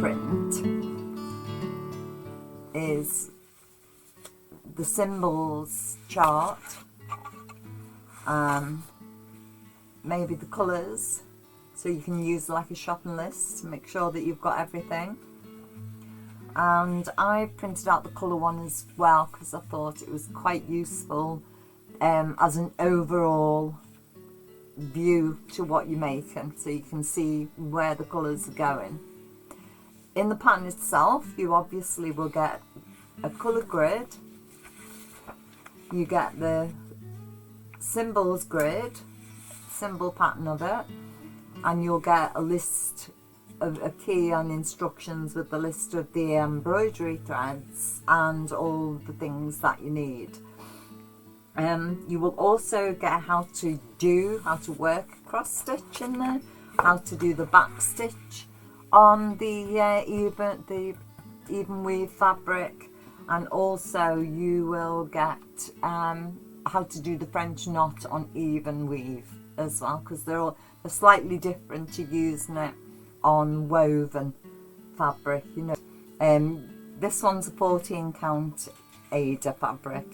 print is the symbols chart, maybe the colours, so you can use like a shopping list to make sure that you've got everything. And I printed out the colour one as well because I thought it was quite useful as an overall view to what you're making, so you can see where the colours are going. In the pattern itself, you obviously will get a colour grid, you get the symbols grid, symbol pattern of it, and you'll get a list of a key and instructions with the list of the embroidery threads and all the things that you need. You will also get how to work cross stitch in there, how to do the back stitch on the even weave fabric, and also you will get how to do the French knot on even weave as well, because they're slightly different to using it on woven fabric, you know. This one's a 14 count Ada fabric,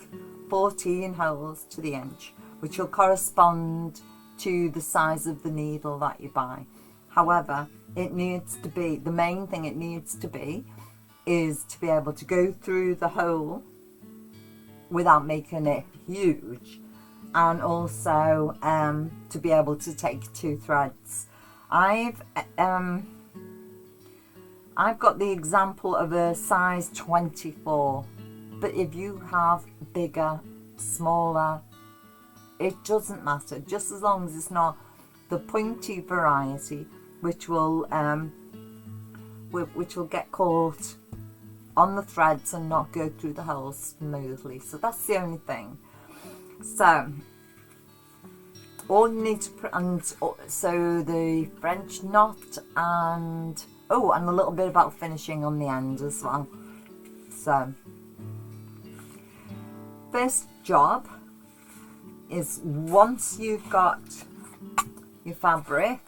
14 holes to the inch, which will correspond to the size of the needle that you buy. However, it needs to be, the main thing it needs to be is to be able to go through the hole without making it huge, and also to be able to take 2 threads. I've got the example of a size 24, but if you have bigger, smaller, it doesn't matter, just as long as it's not the pointy variety, which will get caught on the threads and not go through the holes smoothly. So that's the only thing. So all you need to so the French knot, and a little bit about finishing on the end as well. So first job is, once you've got your fabric,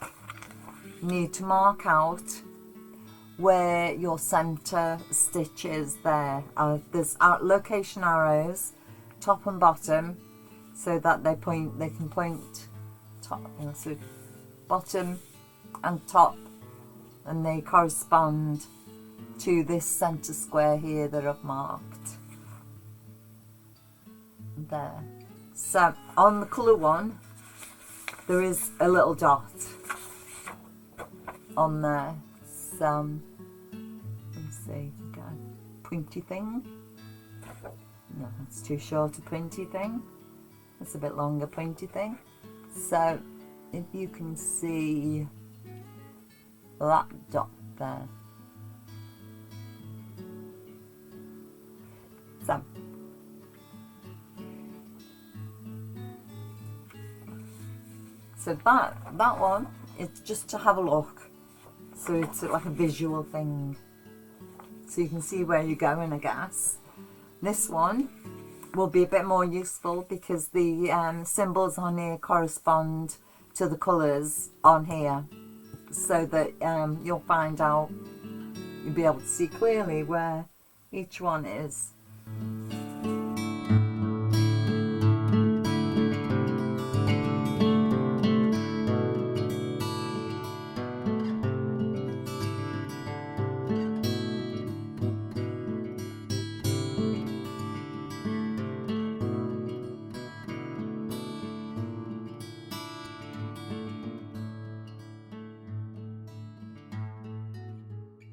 you need to mark out where your center stitch is there. There's location arrows top and bottom, so that they can point top, so bottom and top, and they correspond to this center square here that I've marked there. So on the colour one, there is a little dot on there. Some, let me see, got a pointy thing. No, that's too short a pointy thing. It's a bit longer pointy thing. So if you can see that dot there. So that one is just to have a look. So it's like a visual thing, so you can see where you're going, I guess. This one will be a bit more useful because the symbols on here correspond to the colours on here, so that you'll find out, you'll be able to see clearly where each one is.